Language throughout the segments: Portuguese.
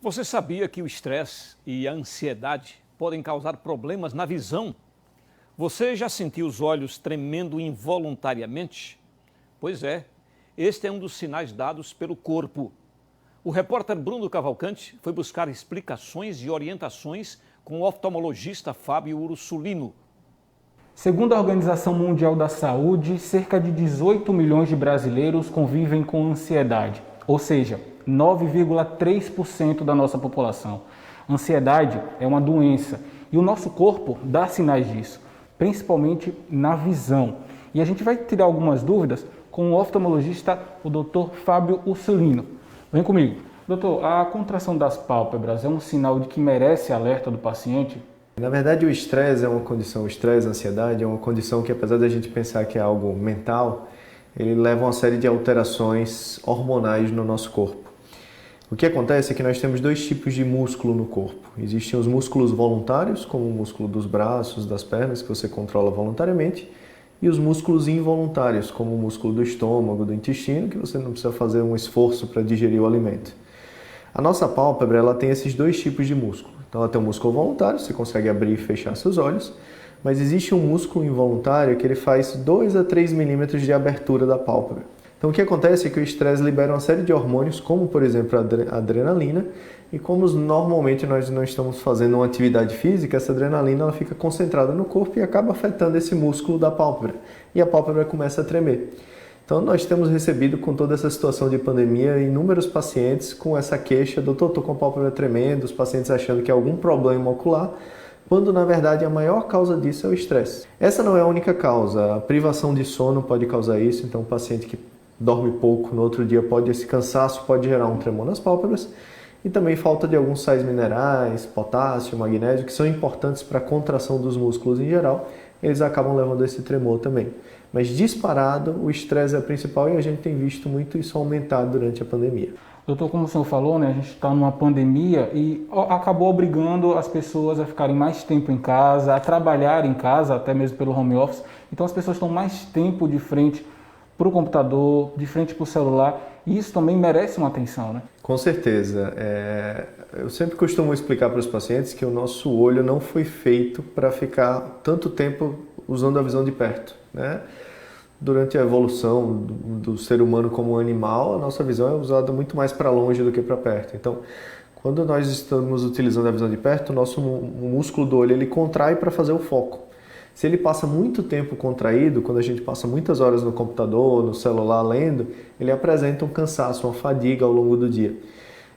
Você sabia que o estresse e a ansiedade podem causar problemas na visão? Você já sentiu os olhos tremendo involuntariamente? Pois é, este é um dos sinais dados pelo corpo. O repórter Bruno Cavalcante foi buscar explicações e orientações com o oftalmologista Fábio Ursulino. Segundo a Organização Mundial da Saúde, cerca de 18 milhões de brasileiros convivem com ansiedade, ou seja, 9,3% da nossa população. Ansiedade é uma doença e o nosso corpo dá sinais disso, principalmente na visão. E a gente vai tirar algumas dúvidas com o oftalmologista, o Dr. Fábio Ursulino. Vem comigo. Doutor, a contração das pálpebras é um sinal de que merece alerta do paciente? Na verdade, o estresse é uma condição, o estresse, a ansiedade é uma condição que, apesar da gente pensar que é algo mental, ele leva a uma série de alterações hormonais no nosso corpo. O que acontece é que nós temos dois tipos de músculo no corpo. Existem os músculos voluntários, como o músculo dos braços, das pernas, que você controla voluntariamente, e os músculos involuntários, como o músculo do estômago, do intestino, que você não precisa fazer um esforço para digerir o alimento. A nossa pálpebra, ela tem esses dois tipos de músculo. Então, ela tem um músculo voluntário, você consegue abrir e fechar seus olhos, mas existe um músculo involuntário que ele faz 2 a 3 milímetros de abertura da pálpebra. Então, o que acontece é que o estresse libera uma série de hormônios, como, por exemplo, a adrenalina, e como normalmente nós não estamos fazendo uma atividade física, essa adrenalina ela fica concentrada no corpo e acaba afetando esse músculo da pálpebra, e a pálpebra começa a tremer. Então, nós temos recebido, com toda essa situação de pandemia, inúmeros pacientes com essa queixa: doutor, estou com a pálpebra tremendo, os pacientes achando que é algum problema ocular, quando na verdade a maior causa disso é o estresse. Essa não é a única causa, a privação de sono pode causar isso, então o paciente que dorme pouco, no outro dia esse cansaço pode gerar um tremor nas pálpebras, e também falta de alguns sais minerais, potássio, magnésio, que são importantes para a contração dos músculos em geral, eles acabam levando esse tremor também. Mas disparado, o estresse é a principal e a gente tem visto muito isso aumentar durante a pandemia. Doutor, como o senhor falou, né, a gente está numa pandemia e acabou obrigando as pessoas a ficarem mais tempo em casa, a trabalhar em casa, até mesmo pelo home office. Então as pessoas estão mais tempo de frente para o computador, de frente para o celular, e isso também merece uma atenção, né? Com certeza. Eu sempre costumo explicar para os pacientes que o nosso olho não foi feito para ficar tanto tempo usando a visão de perto, né? Durante a evolução do ser humano como animal, a nossa visão é usada muito mais para longe do que para perto. Então, quando nós estamos utilizando a visão de perto, o nosso músculo do olho ele contrai para fazer o foco. Se ele passa muito tempo contraído, quando a gente passa muitas horas no computador, no celular lendo, ele apresenta um cansaço, uma fadiga ao longo do dia.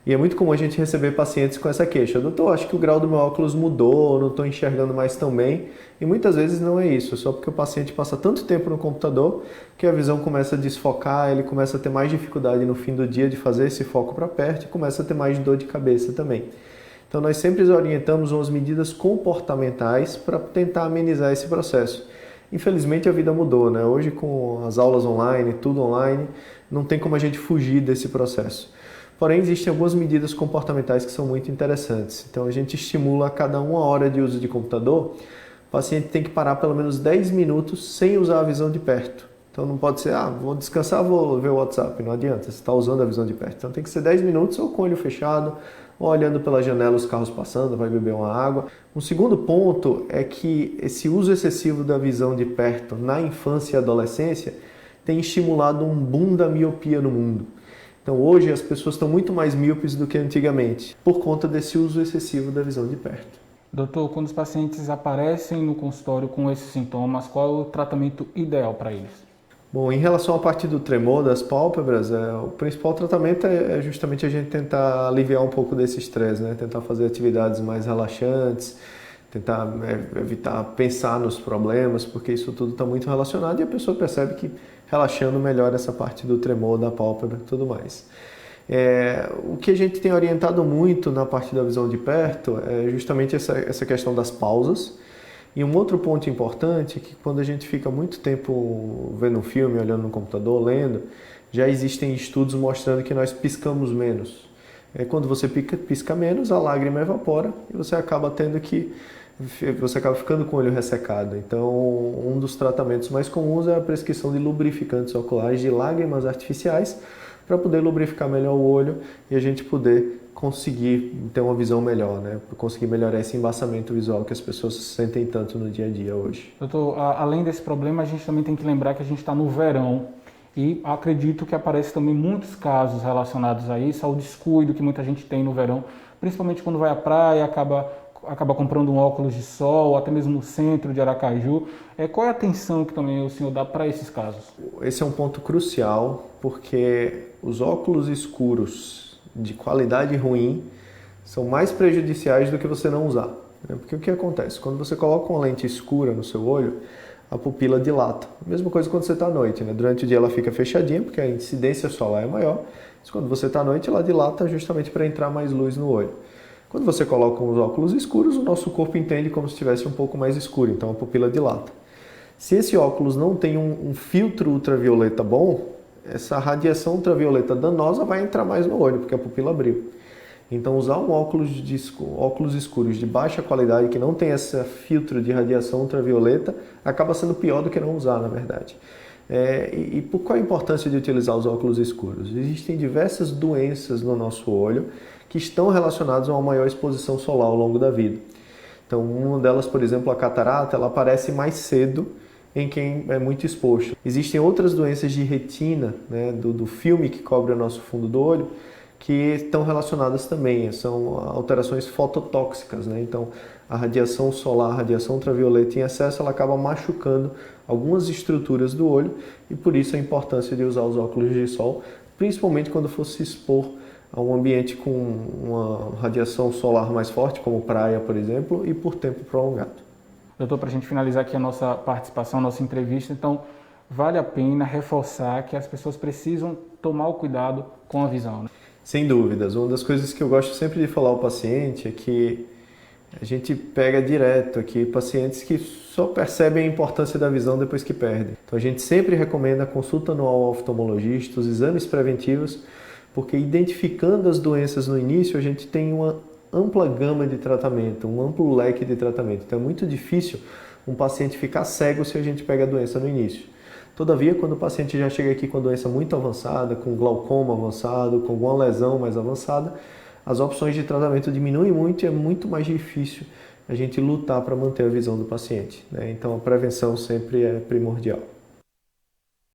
E é muito comum a gente receber pacientes com essa queixa: doutor, acho que o grau do meu óculos mudou, não estou enxergando mais tão bem. E muitas vezes não é isso, é só porque o paciente passa tanto tempo no computador que a visão começa a desfocar, ele começa a ter mais dificuldade no fim do dia de fazer esse foco para perto e começa a ter mais dor de cabeça também. Então nós sempre orientamos umas medidas comportamentais para tentar amenizar esse processo. Infelizmente a vida mudou, né? Hoje com as aulas online, tudo online, não tem como a gente fugir desse processo. Porém, existem algumas medidas comportamentais que são muito interessantes. Então, a gente estimula a cada 1 hora de uso de computador, o paciente tem que parar pelo menos 10 minutos sem usar a visão de perto. Então, não pode ser, vou descansar, vou ver o WhatsApp. Não adianta, você está usando a visão de perto. Então, tem que ser 10 minutos ou com o olho fechado, ou olhando pela janela os carros passando, vai beber uma água. Um segundo ponto é que esse uso excessivo da visão de perto na infância e adolescência tem estimulado um boom da miopia no mundo. Então hoje as pessoas estão muito mais míopes do que antigamente, por conta desse uso excessivo da visão de perto. Doutor, quando os pacientes aparecem no consultório com esses sintomas, qual é o tratamento ideal para eles? Bom, em relação à parte do tremor das pálpebras, o principal tratamento é justamente a gente tentar aliviar um pouco desse estresse, né? Tentar fazer atividades mais relaxantes, tentar evitar pensar nos problemas, porque isso tudo está muito relacionado e a pessoa percebe que relaxando melhora essa parte do tremor da pálpebra e tudo mais. O que a gente tem orientado muito na parte da visão de perto é justamente essa questão das pausas. E um outro ponto importante é que quando a gente fica muito tempo vendo um filme, olhando no computador, lendo, já existem estudos mostrando que nós piscamos menos. Quando você pisca menos, a lágrima evapora e você acaba ficando com o olho ressecado. Então, um dos tratamentos mais comuns é a prescrição de lubrificantes oculares de lágrimas artificiais, para poder lubrificar melhor o olho e a gente poder conseguir ter uma visão melhor, né? Conseguir melhorar esse embaçamento visual que as pessoas sentem tanto no dia a dia hoje. Doutor, além desse problema, a gente também tem que lembrar que a gente está no verão e acredito que aparece também muitos casos relacionados a isso, ao descuido que muita gente tem no verão, principalmente quando vai à praia, acaba comprando um óculos de sol, até mesmo no centro de Aracaju. Qual é a atenção que também o senhor dá para esses casos? Esse é um ponto crucial, porque os óculos escuros de qualidade ruim são mais prejudiciais do que você não usar. Porque o que acontece? Quando você coloca uma lente escura no seu olho, a pupila dilata. A mesma coisa quando você está à noite, né? Durante o dia ela fica fechadinha, porque a incidência solar é maior, mas quando você está à noite ela dilata justamente para entrar mais luz no olho. Quando você coloca os óculos escuros, o nosso corpo entende como se estivesse um pouco mais escuro, então a pupila dilata. Se esse óculos não tem um filtro ultravioleta bom, essa radiação ultravioleta danosa vai entrar mais no olho, porque a pupila abriu. Então, usar um óculos escuros de baixa qualidade, que não tem esse filtro de radiação ultravioleta, acaba sendo pior do que não usar, na verdade. E por qual a importância de utilizar os óculos escuros? Existem diversas doenças no nosso olho que estão relacionadas a uma maior exposição solar ao longo da vida. Então, uma delas, por exemplo, a catarata, ela aparece mais cedo em quem é muito exposto. Existem outras doenças de retina, né, do filme que cobre o nosso fundo do olho, que estão relacionadas também, são alterações fototóxicas, né? Então, a radiação solar, a radiação ultravioleta em excesso, ela acaba machucando algumas estruturas do olho e por isso a importância de usar os óculos de sol, principalmente quando for se expor a um ambiente com uma radiação solar mais forte, como praia, por exemplo, e por tempo prolongado. Doutor, para a gente finalizar aqui a nossa participação, a nossa entrevista, então vale a pena reforçar que as pessoas precisam tomar o cuidado com a visão, né? Sem dúvidas. Uma das coisas que eu gosto sempre de falar ao paciente é que a gente pega direto aqui pacientes que só percebem a importância da visão depois que perdem. Então a gente sempre recomenda a consulta anual ao oftalmologista, os exames preventivos, porque identificando as doenças no início a gente tem uma ampla gama de tratamento, um amplo leque de tratamento. Então é muito difícil um paciente ficar cego se a gente pega a doença no início. Todavia, quando o paciente já chega aqui com a doença muito avançada, com glaucoma avançado, com alguma lesão mais avançada, as opções de tratamento diminuem muito e é muito mais difícil a gente lutar para manter a visão do paciente, né? Então a prevenção sempre é primordial.